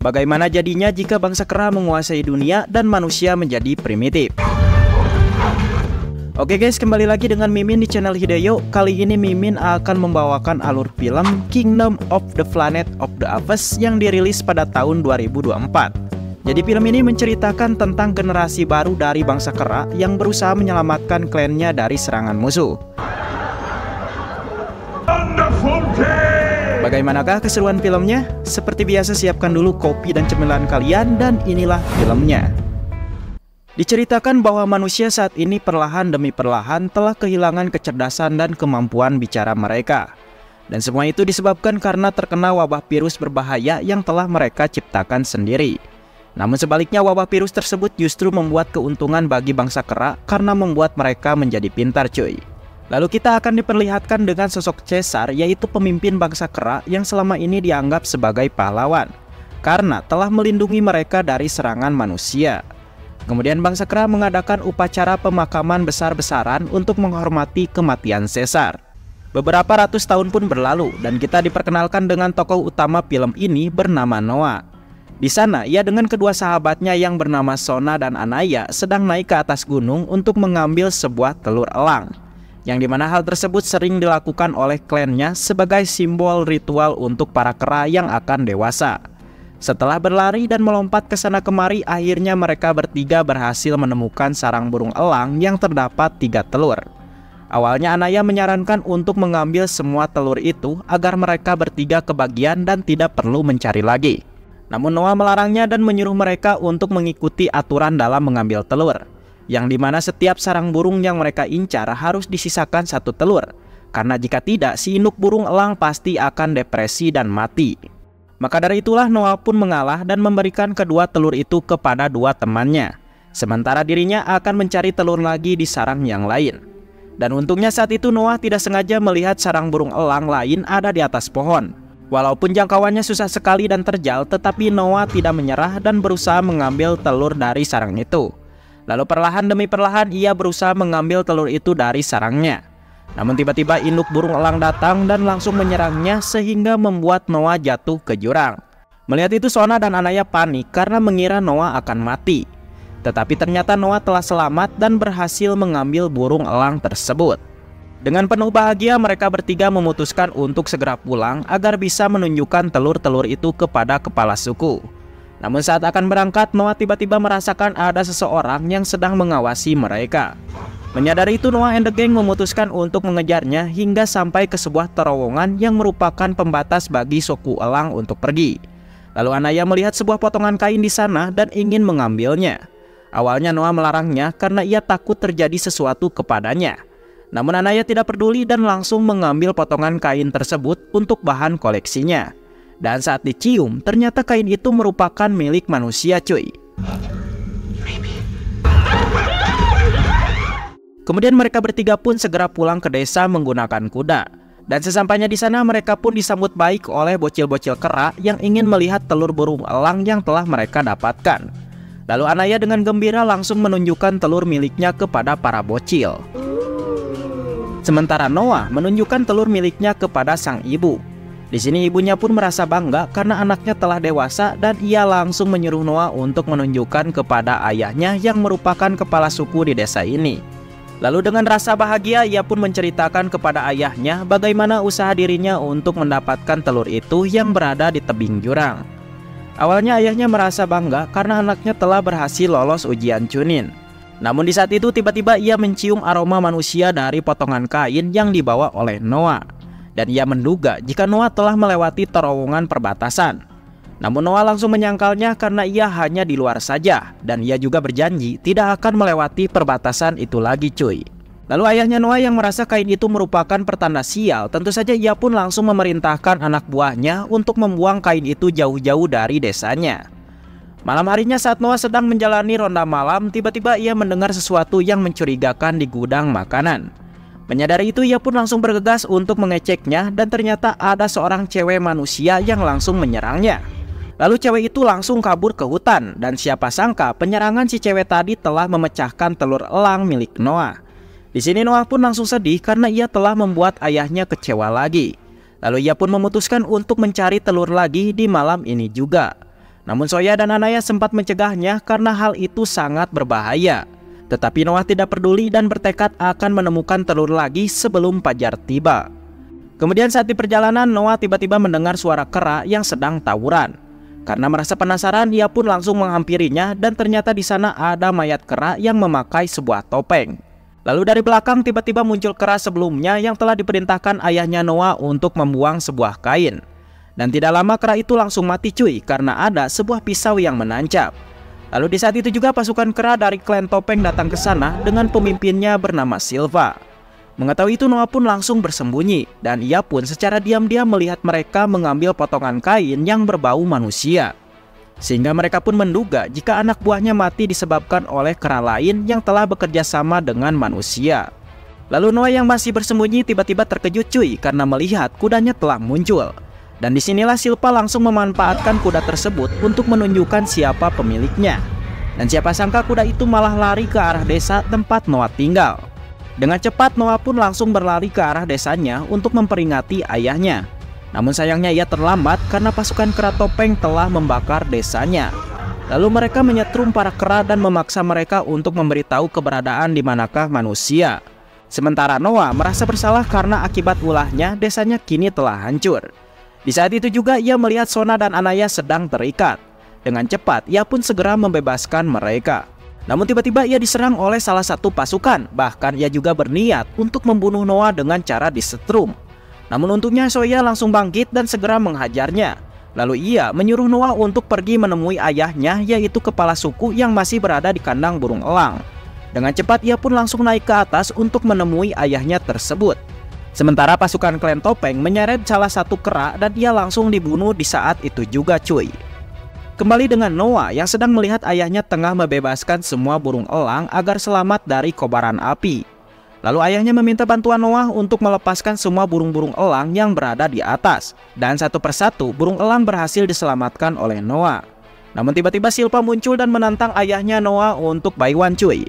Bagaimana jadinya jika bangsa kera menguasai dunia dan manusia menjadi primitif? Oke guys, kembali lagi dengan Mimin di channel Hideo. Kali ini Mimin akan membawakan alur film Kingdom of the Planet of the Apes yang dirilis pada tahun 2024. Jadi film ini menceritakan tentang generasi baru dari bangsa kera yang berusaha menyelamatkan klannya dari serangan musuh. Bagaimanakah keseruan filmnya? Seperti biasa, siapkan dulu kopi dan cemilan kalian dan inilah filmnya. Diceritakan bahwa manusia saat ini perlahan demi perlahan telah kehilangan kecerdasan dan kemampuan bicara mereka. Dan semua itu disebabkan karena terkena wabah virus berbahaya yang telah mereka ciptakan sendiri. Namun sebaliknya, wabah virus tersebut justru membuat keuntungan bagi bangsa kera karena membuat mereka menjadi pintar cuy. Lalu kita akan diperlihatkan dengan sosok Caesar, yaitu pemimpin bangsa kera yang selama ini dianggap sebagai pahlawan karena telah melindungi mereka dari serangan manusia. Kemudian bangsa kera mengadakan upacara pemakaman besar-besaran untuk menghormati kematian Caesar. Beberapa ratus tahun pun berlalu dan kita diperkenalkan dengan tokoh utama film ini bernama Noah. Di sana ia dengan kedua sahabatnya yang bernama Sona dan Anaya sedang naik ke atas gunung untuk mengambil sebuah telur elang, yang dimana hal tersebut sering dilakukan oleh klannya sebagai simbol ritual untuk para kera yang akan dewasa. Setelah berlari dan melompat ke sana kemari, akhirnya mereka bertiga berhasil menemukan sarang burung elang yang terdapat 3 telur. Awalnya Anaya menyarankan untuk mengambil semua telur itu agar mereka bertiga kebagian dan tidak perlu mencari lagi. Namun Noah melarangnya dan menyuruh mereka untuk mengikuti aturan dalam mengambil telur, yang dimana setiap sarang burung yang mereka incar harus disisakan 1 telur, karena jika tidak si induk burung elang pasti akan depresi dan mati. Maka dari itulah Noah pun mengalah dan memberikan kedua telur itu kepada 2 temannya, sementara dirinya akan mencari telur lagi di sarang yang lain. Dan untungnya saat itu Noah tidak sengaja melihat sarang burung elang lain ada di atas pohon. Walaupun jangkauannya susah sekali dan terjal, tetapi Noah tidak menyerah dan berusaha mengambil telur dari sarang itu. Lalu perlahan demi perlahan ia berusaha mengambil telur itu dari sarangnya. Namun tiba-tiba induk burung elang datang dan langsung menyerangnya sehingga membuat Noah jatuh ke jurang. Melihat itu Sona dan Anaya panik karena mengira Noah akan mati. Tetapi ternyata Noah telah selamat dan berhasil mengambil burung elang tersebut. Dengan penuh bahagia mereka bertiga memutuskan untuk segera pulang agar bisa menunjukkan telur-telur itu kepada kepala suku. Namun saat akan berangkat, Noah tiba-tiba merasakan ada seseorang yang sedang mengawasi mereka. Menyadari itu, Noah and the gang memutuskan untuk mengejarnya hingga sampai ke sebuah terowongan yang merupakan pembatas bagi suku elang untuk pergi. Lalu Anaya melihat sebuah potongan kain di sana dan ingin mengambilnya. Awalnya Noah melarangnya karena ia takut terjadi sesuatu kepadanya. Namun Anaya tidak peduli dan langsung mengambil potongan kain tersebut untuk bahan koleksinya. Dan saat dicium, ternyata kain itu merupakan milik manusia cuy. Kemudian mereka bertiga pun segera pulang ke desa menggunakan kuda. Dan sesampainya di sana mereka pun disambut baik oleh bocil-bocil kera yang ingin melihat telur burung elang yang telah mereka dapatkan. Lalu Anaya dengan gembira langsung menunjukkan telur miliknya kepada para bocil. Sementara Noah menunjukkan telur miliknya kepada sang ibu. Di sini ibunya pun merasa bangga karena anaknya telah dewasa dan ia langsung menyuruh Noah untuk menunjukkan kepada ayahnya yang merupakan kepala suku di desa ini. Lalu dengan rasa bahagia ia pun menceritakan kepada ayahnya bagaimana usaha dirinya untuk mendapatkan telur itu yang berada di tebing jurang. Awalnya ayahnya merasa bangga karena anaknya telah berhasil lolos ujian Chunin. Namun di saat itu tiba-tiba ia mencium aroma manusia dari potongan kain yang dibawa oleh Noah. Dan ia menduga jika Noah telah melewati terowongan perbatasan. Namun Noah langsung menyangkalnya karena ia hanya di luar saja. Dan ia juga berjanji tidak akan melewati perbatasan itu lagi cuy. Lalu ayahnya Noah yang merasa kain itu merupakan pertanda sial, tentu saja ia pun langsung memerintahkan anak buahnya untuk membuang kain itu jauh-jauh dari desanya. Malam harinya saat Noah sedang menjalani ronda malam, tiba-tiba ia mendengar sesuatu yang mencurigakan di gudang makanan. Menyadari itu ia pun langsung bergegas untuk mengeceknya dan ternyata ada seorang cewek manusia yang langsung menyerangnya. Lalu cewek itu langsung kabur ke hutan dan siapa sangka penyerangan si cewek tadi telah memecahkan telur elang milik Noah. Di sini Noah pun langsung sedih karena ia telah membuat ayahnya kecewa lagi. Lalu ia pun memutuskan untuk mencari telur lagi di malam ini juga. Namun Soya dan Anaya sempat mencegahnya karena hal itu sangat berbahaya. Tetapi Noah tidak peduli dan bertekad akan menemukan telur lagi sebelum fajar tiba. Kemudian saat di perjalanan, Noah tiba-tiba mendengar suara kera yang sedang tawuran. Karena merasa penasaran, ia pun langsung menghampirinya dan ternyata di sana ada mayat kera yang memakai sebuah topeng. Lalu dari belakang tiba-tiba muncul kera sebelumnya yang telah diperintahkan ayahnya Noah untuk membuang sebuah kain. Dan tidak lama kera itu langsung mati cuy karena ada sebuah pisau yang menancap. Lalu di saat itu juga pasukan kera dari klan topeng datang ke sana dengan pemimpinnya bernama Silva. Mengetahui itu Noah pun langsung bersembunyi dan ia pun secara diam-diam melihat mereka mengambil potongan kain yang berbau manusia. Sehingga mereka pun menduga jika anak buahnya mati disebabkan oleh kera lain yang telah bekerja sama dengan manusia. Lalu Noah yang masih bersembunyi tiba-tiba terkejut cuy karena melihat kudanya telah muncul. Dan disinilah Silva langsung memanfaatkan kuda tersebut untuk menunjukkan siapa pemiliknya. Dan siapa sangka kuda itu malah lari ke arah desa tempat Noah tinggal. Dengan cepat Noah pun langsung berlari ke arah desanya untuk memperingati ayahnya. Namun sayangnya ia terlambat karena pasukan kera topeng telah membakar desanya. Lalu mereka menyetrum para kera dan memaksa mereka untuk memberitahu keberadaan di manakah manusia. Sementara Noah merasa bersalah karena akibat ulahnya desanya kini telah hancur. Di saat itu juga ia melihat Sona dan Anaya sedang terikat. Dengan cepat ia pun segera membebaskan mereka. Namun tiba-tiba ia diserang oleh salah satu pasukan. Bahkan ia juga berniat untuk membunuh Noah dengan cara disetrum. Namun untungnya Soya langsung bangkit dan segera menghajarnya. Lalu ia menyuruh Noah untuk pergi menemui ayahnya, yaitu kepala suku yang masih berada di kandang burung elang. Dengan cepat ia pun langsung naik ke atas untuk menemui ayahnya tersebut. Sementara pasukan klan topeng menyeret salah satu kera dan ia langsung dibunuh di saat itu juga cuy. Kembali dengan Noah yang sedang melihat ayahnya tengah membebaskan semua burung elang agar selamat dari kobaran api. Lalu ayahnya meminta bantuan Noah untuk melepaskan semua burung-burung elang yang berada di atas. Dan satu persatu burung elang berhasil diselamatkan oleh Noah. Namun tiba-tiba Silva muncul dan menantang ayahnya Noah untuk baiwan cuy.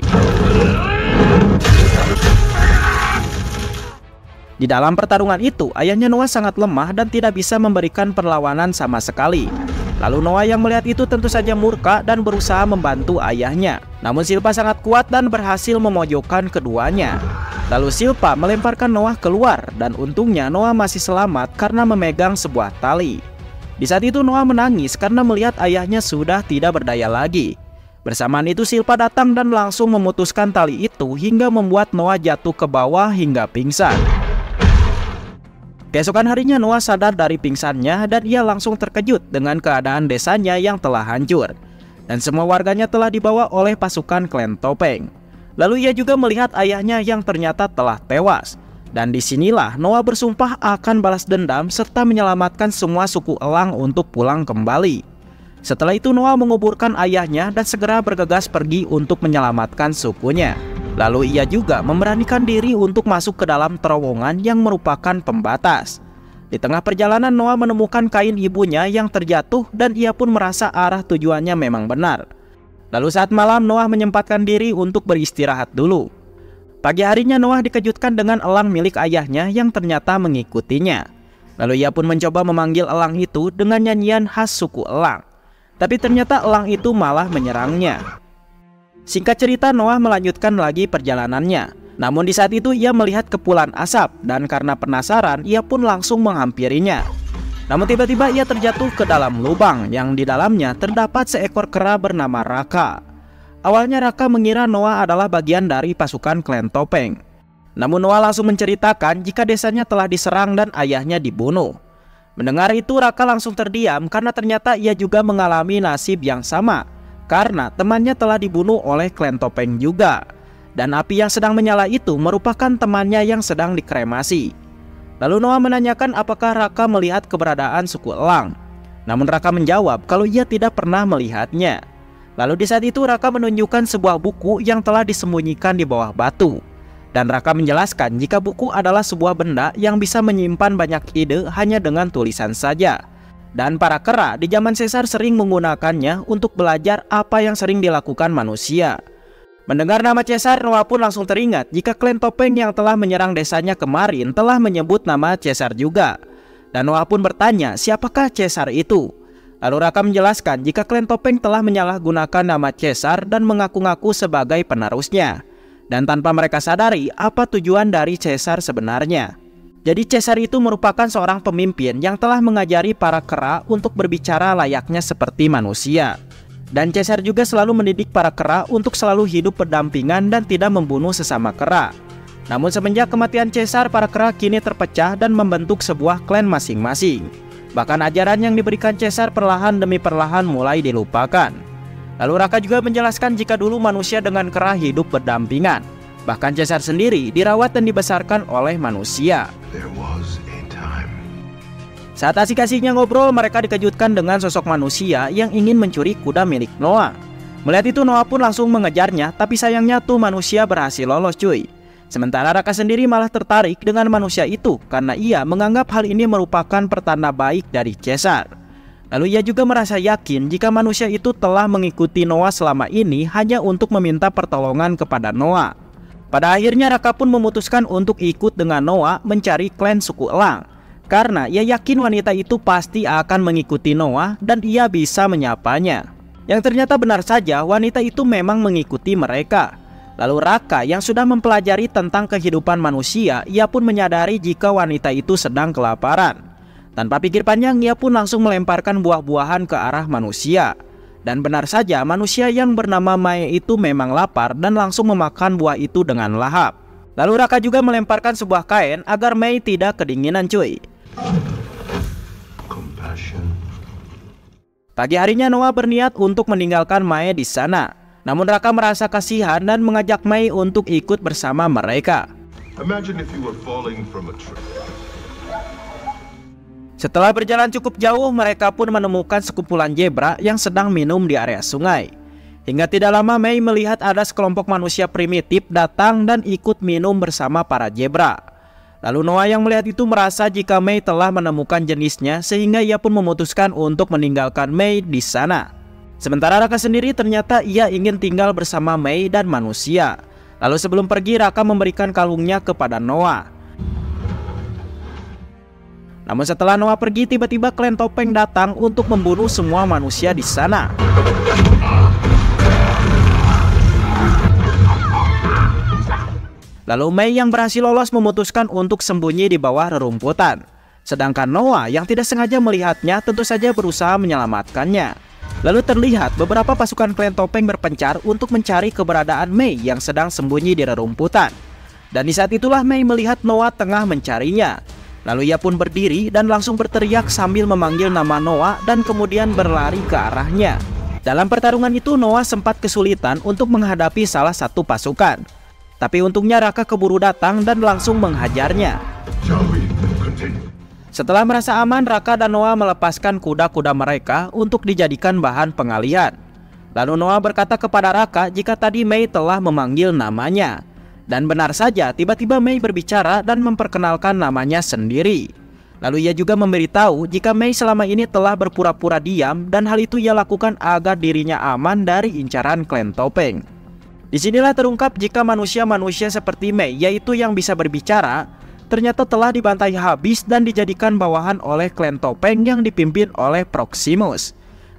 Di dalam pertarungan itu, ayahnya Noah sangat lemah dan tidak bisa memberikan perlawanan sama sekali. Lalu Noah yang melihat itu tentu saja murka dan berusaha membantu ayahnya. Namun Silva sangat kuat dan berhasil memojokkan keduanya. Lalu Silva melemparkan Noah keluar dan untungnya Noah masih selamat karena memegang sebuah tali. Di saat itu Noah menangis karena melihat ayahnya sudah tidak berdaya lagi. Bersamaan itu Silva datang dan langsung memutuskan tali itu hingga membuat Noah jatuh ke bawah hingga pingsan. Keesokan harinya Noah sadar dari pingsannya dan ia langsung terkejut dengan keadaan desanya yang telah hancur. Dan semua warganya telah dibawa oleh pasukan klan topeng. Lalu ia juga melihat ayahnya yang ternyata telah tewas. Dan disinilah Noah bersumpah akan balas dendam serta menyelamatkan semua suku elang untuk pulang kembali. Setelah itu Noah menguburkan ayahnya dan segera bergegas pergi untuk menyelamatkan sukunya. Lalu ia juga memberanikan diri untuk masuk ke dalam terowongan yang merupakan pembatas. Di tengah perjalanan Noah menemukan kain ibunya yang terjatuh dan ia pun merasa arah tujuannya memang benar. Lalu saat malam Noah menyempatkan diri untuk beristirahat dulu. Pagi harinya Noah dikejutkan dengan elang milik ayahnya yang ternyata mengikutinya. Lalu ia pun mencoba memanggil elang itu dengan nyanyian khas suku elang. Tapi ternyata elang itu malah menyerangnya. Singkat cerita Noah melanjutkan lagi perjalanannya. Namun di saat itu ia melihat kepulan asap dan karena penasaran ia pun langsung menghampirinya. Namun tiba-tiba ia terjatuh ke dalam lubang yang di dalamnya terdapat seekor kera bernama Raka. Awalnya Raka mengira Noah adalah bagian dari pasukan klan topeng. Namun Noah langsung menceritakan jika desanya telah diserang dan ayahnya dibunuh. Mendengar itu Raka langsung terdiam karena ternyata ia juga mengalami nasib yang sama. Karena temannya telah dibunuh oleh klan topeng juga. Dan api yang sedang menyala itu merupakan temannya yang sedang dikremasi. Lalu Noah menanyakan apakah Raka melihat keberadaan suku elang. Namun Raka menjawab kalau ia tidak pernah melihatnya. Lalu di saat itu Raka menunjukkan sebuah buku yang telah disembunyikan di bawah batu. Dan Raka menjelaskan jika buku adalah sebuah benda yang bisa menyimpan banyak ide hanya dengan tulisan saja. Dan para kera di zaman Caesar sering menggunakannya untuk belajar apa yang sering dilakukan manusia. Mendengar nama Caesar, Noah pun langsung teringat jika klan topeng yang telah menyerang desanya kemarin telah menyebut nama Caesar juga. Dan Noah pun bertanya siapakah Caesar itu. Lalu Raka menjelaskan jika klan Topeng telah menyalahgunakan nama Caesar dan mengaku-ngaku sebagai penerusnya. Dan tanpa mereka sadari apa tujuan dari Caesar sebenarnya. Jadi Caesar itu merupakan seorang pemimpin yang telah mengajari para kera untuk berbicara layaknya seperti manusia. Dan Caesar juga selalu mendidik para kera untuk selalu hidup berdampingan dan tidak membunuh sesama kera. Namun semenjak kematian Caesar, para kera kini terpecah dan membentuk sebuah klan masing-masing. Bahkan ajaran yang diberikan Caesar perlahan demi perlahan mulai dilupakan. Lalu Raka juga menjelaskan jika dulu manusia dengan kera hidup berdampingan. Bahkan Caesar sendiri dirawat dan dibesarkan oleh manusia. Saat asik-asiknya ngobrol, mereka dikejutkan dengan sosok manusia yang ingin mencuri kuda milik Noah. Melihat itu Noah pun langsung mengejarnya, tapi sayangnya tuh manusia berhasil lolos cuy. Sementara Raka sendiri malah tertarik dengan manusia itu karena ia menganggap hal ini merupakan pertanda baik dari Caesar. Lalu ia juga merasa yakin jika manusia itu telah mengikuti Noah selama ini hanya untuk meminta pertolongan kepada Noah. Pada akhirnya Raka pun memutuskan untuk ikut dengan Noah mencari klan suku Elang. Karena ia yakin wanita itu pasti akan mengikuti Noah dan ia bisa menyapanya. Yang ternyata benar saja, wanita itu memang mengikuti mereka. Lalu Raka yang sudah mempelajari tentang kehidupan manusia, ia pun menyadari jika wanita itu sedang kelaparan. Tanpa pikir panjang, ia pun langsung melemparkan buah-buahan ke arah manusia. Dan benar saja, manusia yang bernama Mae itu memang lapar dan langsung memakan buah itu dengan lahap. Lalu Raka juga melemparkan sebuah kain agar Mae tidak kedinginan cuy. Pagi harinya Noah berniat untuk meninggalkan Mae di sana. Namun Raka merasa kasihan dan mengajak Mae untuk ikut bersama mereka. Setelah berjalan cukup jauh, mereka pun menemukan sekumpulan zebra yang sedang minum di area sungai. Hingga tidak lama Mae melihat ada sekelompok manusia primitif datang dan ikut minum bersama para zebra. Lalu Noah yang melihat itu merasa jika Mae telah menemukan jenisnya sehingga ia pun memutuskan untuk meninggalkan Mae di sana. Sementara Raka sendiri ternyata ia ingin tinggal bersama Mae dan manusia. Lalu sebelum pergi Raka memberikan kalungnya kepada Noah. Namun setelah Noah pergi, tiba-tiba klan Topeng datang untuk membunuh semua manusia di sana. Lalu Mae yang berhasil lolos memutuskan untuk sembunyi di bawah rerumputan. Sedangkan Noah yang tidak sengaja melihatnya tentu saja berusaha menyelamatkannya. Lalu terlihat beberapa pasukan klan Topeng berpencar untuk mencari keberadaan Mae yang sedang sembunyi di rerumputan. Dan di saat itulah Mae melihat Noah tengah mencarinya. Lalu ia pun berdiri dan langsung berteriak sambil memanggil nama Noah dan kemudian berlari ke arahnya. Dalam pertarungan itu Noah sempat kesulitan untuk menghadapi salah satu pasukan. Tapi untungnya Raka keburu datang dan langsung menghajarnya. Setelah merasa aman, Raka dan Noah melepaskan kuda-kuda mereka untuk dijadikan bahan pengalihan. Lalu Noah berkata kepada Raka jika tadi Mae telah memanggil namanya. Dan benar saja, tiba-tiba Mae berbicara dan memperkenalkan namanya sendiri. Lalu ia juga memberitahu jika Mae selama ini telah berpura-pura diam dan hal itu ia lakukan agar dirinya aman dari incaran klan Topeng. Disinilah terungkap jika manusia-manusia seperti Mae, yaitu yang bisa berbicara, ternyata telah dibantai habis dan dijadikan bawahan oleh klan Topeng yang dipimpin oleh Proximus.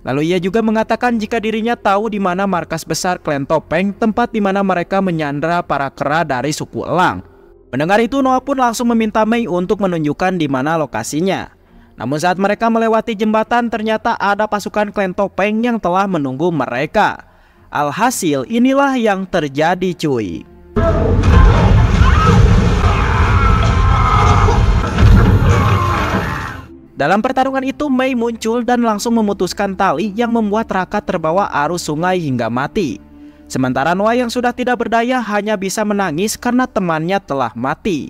Lalu ia juga mengatakan jika dirinya tahu di mana markas besar klan Topeng, tempat di mana mereka menyandra para kera dari suku Elang. Mendengar itu Noah pun langsung meminta Mae untuk menunjukkan di mana lokasinya. Namun saat mereka melewati jembatan ternyata ada pasukan klan Topeng yang telah menunggu mereka. Alhasil inilah yang terjadi cuy. Dalam pertarungan itu Mae muncul dan langsung memutuskan tali yang membuat Raka terbawa arus sungai hingga mati. Sementara Noah yang sudah tidak berdaya hanya bisa menangis karena temannya telah mati.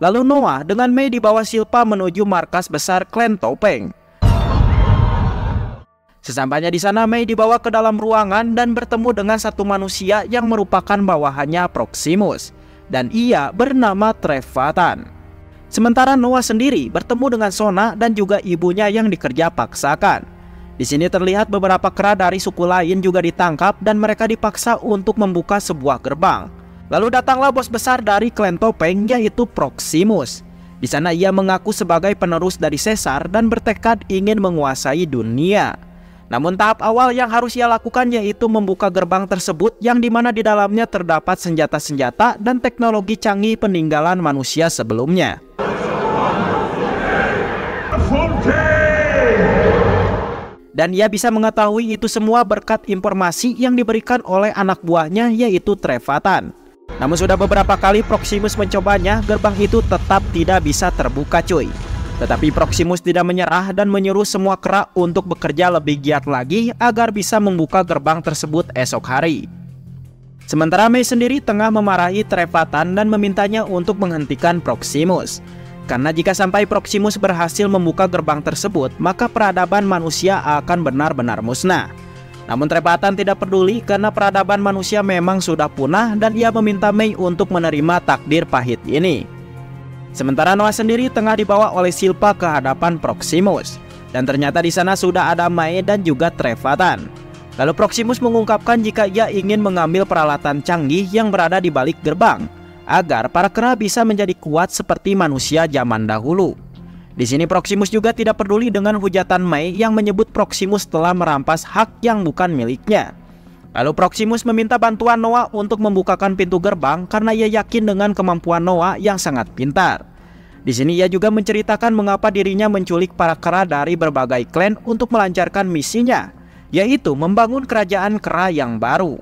Lalu Noah dengan Mae dibawa Silpa menuju markas besar klan Topeng. Sesampainya di sana Mae dibawa ke dalam ruangan dan bertemu dengan satu manusia yang merupakan bawahannya Proximus. Dan ia bernama Trevatan. Sementara Noah sendiri bertemu dengan Sona dan juga ibunya yang dikerja paksakan. Di sini terlihat beberapa kera dari suku lain juga ditangkap dan mereka dipaksa untuk membuka sebuah gerbang. Lalu datanglah bos besar dari klan Topeng yaitu Proximus. Di sana ia mengaku sebagai penerus dari Caesar dan bertekad ingin menguasai dunia. Namun tahap awal yang harus ia lakukan yaitu membuka gerbang tersebut yang dimana di dalamnya terdapat senjata-senjata dan teknologi canggih peninggalan manusia sebelumnya. Dan ia bisa mengetahui itu semua berkat informasi yang diberikan oleh anak buahnya yaitu Trevathan. Namun sudah beberapa kali Proximus mencobanya, gerbang itu tetap tidak bisa terbuka cuy. Tetapi Proximus tidak menyerah dan menyuruh semua kera untuk bekerja lebih giat lagi agar bisa membuka gerbang tersebut esok hari. Sementara Mei sendiri tengah memarahi Trevathan dan memintanya untuk menghentikan Proximus. Karena jika sampai Proximus berhasil membuka gerbang tersebut, maka peradaban manusia akan benar-benar musnah. Namun Trevathan tidak peduli karena peradaban manusia memang sudah punah dan ia meminta Mei untuk menerima takdir pahit ini. Sementara Noah sendiri tengah dibawa oleh Silpa ke hadapan Proximus. Dan ternyata di sana sudah ada Mei dan juga Trevathan. Lalu Proximus mengungkapkan jika ia ingin mengambil peralatan canggih yang berada di balik gerbang agar para kera bisa menjadi kuat seperti manusia zaman dahulu. Di sini Proximus juga tidak peduli dengan hujatan Mei yang menyebut Proximus telah merampas hak yang bukan miliknya. Lalu Proximus meminta bantuan Noah untuk membukakan pintu gerbang karena ia yakin dengan kemampuan Noah yang sangat pintar. Di sini ia juga menceritakan mengapa dirinya menculik para kera dari berbagai klan untuk melancarkan misinya, yaitu membangun kerajaan kera yang baru.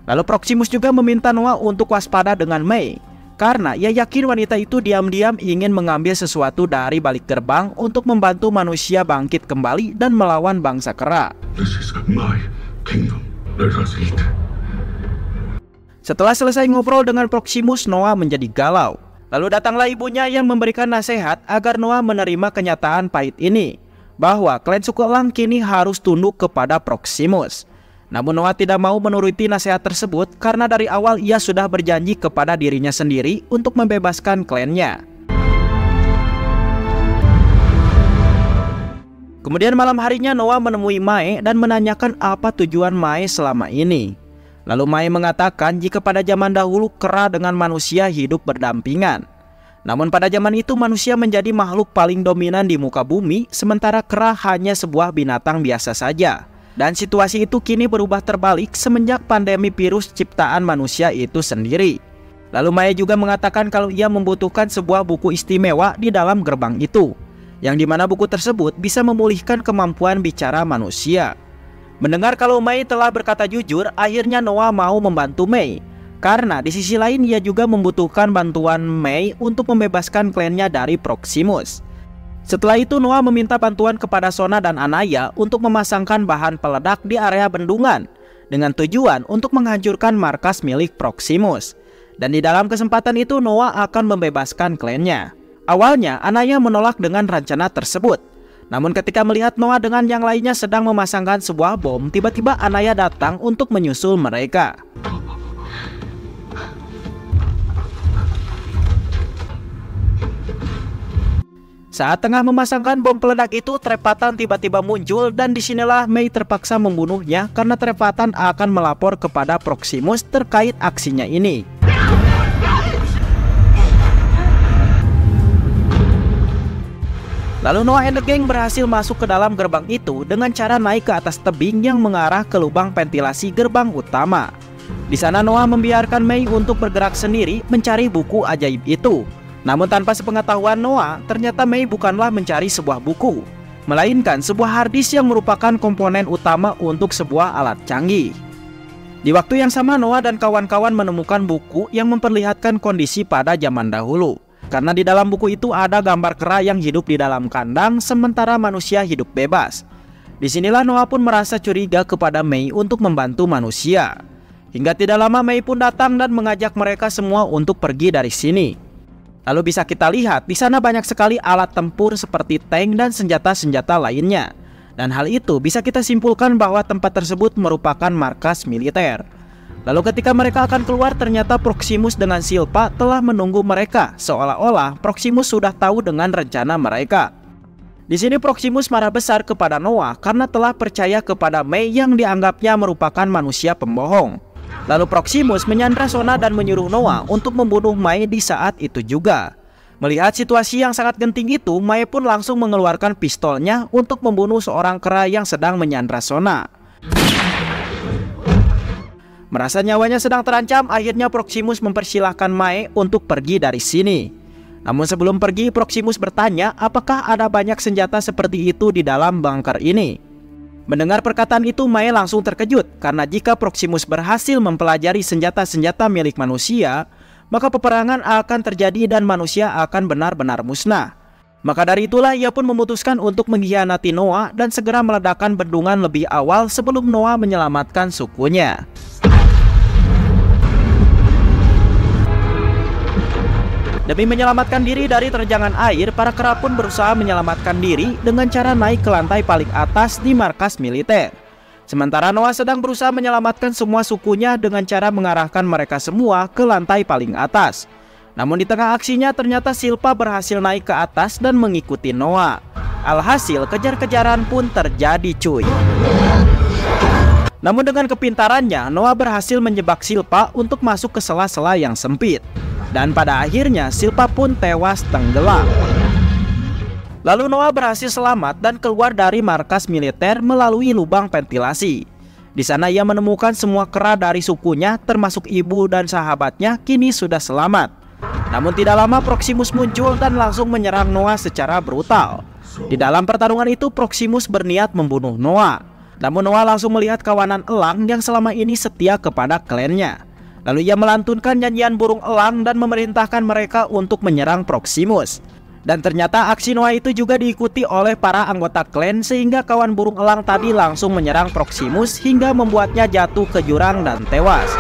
Lalu Proximus juga meminta Noah untuk waspada dengan Mei, karena ia yakin wanita itu diam-diam ingin mengambil sesuatu dari balik gerbang untuk membantu manusia bangkit kembali dan melawan bangsa kera. This is my kingdom. Let us eat. Setelah selesai ngobrol dengan Proximus, Noah menjadi galau. Lalu datanglah ibunya yang memberikan nasihat agar Noah menerima kenyataan pahit ini, bahwa klan suku Elang kini harus tunduk kepada Proximus. Namun Noah tidak mau menuruti nasihat tersebut karena dari awal ia sudah berjanji kepada dirinya sendiri untuk membebaskan klannya. Kemudian malam harinya Noah menemui Mae dan menanyakan apa tujuan Mae selama ini. Lalu Mae mengatakan jika pada zaman dahulu kera dengan manusia hidup berdampingan. Namun pada zaman itu manusia menjadi makhluk paling dominan di muka bumi, sementara kera hanya sebuah binatang biasa saja. Dan situasi itu kini berubah terbalik semenjak pandemi virus ciptaan manusia itu sendiri. Lalu Mae juga mengatakan kalau ia membutuhkan sebuah buku istimewa di dalam gerbang itu, yang dimana buku tersebut bisa memulihkan kemampuan bicara manusia. Mendengar kalau Mei telah berkata jujur, akhirnya Noah mau membantu Mei. Karena di sisi lain ia juga membutuhkan bantuan Mei untuk membebaskan klannya dari Proximus. Setelah itu Noah meminta bantuan kepada Sona dan Anaya untuk memasangkan bahan peledak di area bendungan, dengan tujuan untuk menghancurkan markas milik Proximus. Dan di dalam kesempatan itu Noah akan membebaskan klannya. Awalnya Anaya menolak dengan rencana tersebut. Namun ketika melihat Noah dengan yang lainnya sedang memasangkan sebuah bom, tiba-tiba Anaya datang untuk menyusul mereka. Saat tengah memasangkan bom peledak itu, Trevathan tiba-tiba muncul dan disinilah Mei terpaksa membunuhnya karena Trevathan akan melapor kepada Proximus terkait aksinya ini. Lalu Noah and the Gang berhasil masuk ke dalam gerbang itu dengan cara naik ke atas tebing yang mengarah ke lubang ventilasi gerbang utama. Di sana Noah membiarkan Mei untuk bergerak sendiri mencari buku ajaib itu. Namun tanpa sepengetahuan Noah, ternyata Mei bukanlah mencari sebuah buku, melainkan sebuah harddisk yang merupakan komponen utama untuk sebuah alat canggih. Di waktu yang sama Noah dan kawan-kawan menemukan buku yang memperlihatkan kondisi pada zaman dahulu. Karena di dalam buku itu ada gambar kera yang hidup di dalam kandang sementara manusia hidup bebas. Disinilah Noah pun merasa curiga kepada Mei untuk membantu manusia. Hingga tidak lama Mei pun datang dan mengajak mereka semua untuk pergi dari sini. Lalu bisa kita lihat di sana banyak sekali alat tempur seperti tank dan senjata-senjata lainnya. Dan hal itu bisa kita simpulkan bahwa tempat tersebut merupakan markas militer. Lalu ketika mereka akan keluar, ternyata Proximus dengan Silpa telah menunggu mereka, seolah-olah Proximus sudah tahu dengan rencana mereka. Di sini Proximus marah besar kepada Noah karena telah percaya kepada Mei yang dianggapnya merupakan manusia pembohong. Lalu Proximus menyandra Sona dan menyuruh Noah untuk membunuh Mei di saat itu juga. Melihat situasi yang sangat genting itu, Mae pun langsung mengeluarkan pistolnya untuk membunuh seorang kera yang sedang menyandra Sona. Merasa nyawanya sedang terancam, akhirnya Proximus mempersilahkan Mae untuk pergi dari sini. Namun sebelum pergi, Proximus bertanya apakah ada banyak senjata seperti itu di dalam bunker ini. Mendengar perkataan itu, Mae langsung terkejut karena jika Proximus berhasil mempelajari senjata-senjata milik manusia, maka peperangan akan terjadi dan manusia akan benar-benar musnah. Maka dari itulah ia pun memutuskan untuk mengkhianati Noah dan segera meledakkan bendungan lebih awal sebelum Noah menyelamatkan sukunya. Demi menyelamatkan diri dari terjangan air, para kera pun berusaha menyelamatkan diri dengan cara naik ke lantai paling atas di markas militer. Sementara Noah sedang berusaha menyelamatkan semua sukunya dengan cara mengarahkan mereka semua ke lantai paling atas. Namun di tengah aksinya ternyata Silpa berhasil naik ke atas dan mengikuti Noah. Alhasil kejar-kejaran pun terjadi cuy. Namun dengan kepintarannya, Noah berhasil menjebak Silpa untuk masuk ke sela-sela yang sempit. Dan pada akhirnya Silpa pun tewas tenggelam. Lalu Noah berhasil selamat dan keluar dari markas militer melalui lubang ventilasi. Di sana ia menemukan semua kera dari sukunya termasuk ibu dan sahabatnya kini sudah selamat. Namun tidak lama Proximus muncul dan langsung menyerang Noah secara brutal. Di dalam pertarungan itu Proximus berniat membunuh Noah. Namun Noah langsung melihat kawanan elang yang selama ini setia kepada klannya. Lalu ia melantunkan nyanyian burung elang dan memerintahkan mereka untuk menyerang Proximus. Dan ternyata aksi Noah itu juga diikuti oleh para anggota klan sehingga kawan burung elang tadi langsung menyerang Proximus hingga membuatnya jatuh ke jurang dan tewas.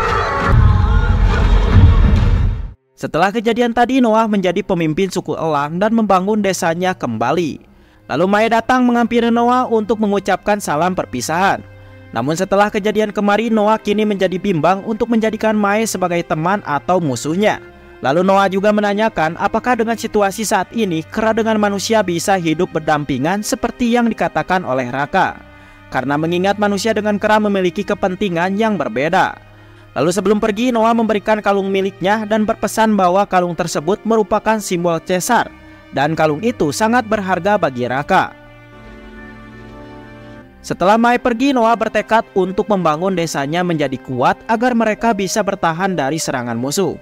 Setelah kejadian tadi, Noah menjadi pemimpin suku elang dan membangun desanya kembali. Lalu Mae datang menghampiri Noah untuk mengucapkan salam perpisahan. Namun setelah kejadian kemarin, Noah kini menjadi bimbang untuk menjadikan Mae sebagai teman atau musuhnya. Lalu Noah juga menanyakan apakah dengan situasi saat ini kera dengan manusia bisa hidup berdampingan seperti yang dikatakan oleh Raka. Karena mengingat manusia dengan kera memiliki kepentingan yang berbeda. Lalu sebelum pergi, Noah memberikan kalung miliknya dan berpesan bahwa kalung tersebut merupakan simbol Caesar. Dan kalung itu sangat berharga bagi Raka. Setelah Mae pergi, Noah bertekad untuk membangun desanya menjadi kuat agar mereka bisa bertahan dari serangan musuh.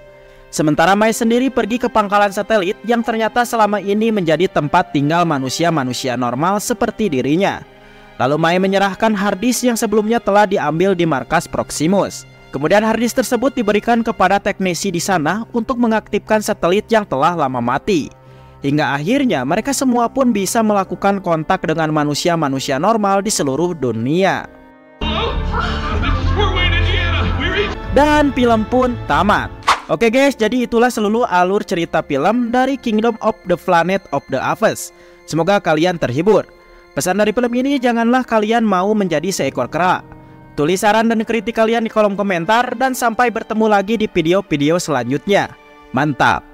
Sementara Mae sendiri pergi ke pangkalan satelit yang ternyata selama ini menjadi tempat tinggal manusia-manusia normal seperti dirinya. Lalu Mae menyerahkan harddisk yang sebelumnya telah diambil di markas Proximus. Kemudian harddisk tersebut diberikan kepada teknisi di sana untuk mengaktifkan satelit yang telah lama mati. Hingga akhirnya mereka semua pun bisa melakukan kontak dengan manusia-manusia normal di seluruh dunia. Dan film pun tamat. Oke guys, jadi itulah seluruh alur cerita film dari Kingdom of the Planet of the Apes. Semoga kalian terhibur. Pesan dari film ini, janganlah kalian mau menjadi seekor kera. Tulis saran dan kritik kalian di kolom komentar dan sampai bertemu lagi di video-video selanjutnya. Mantap.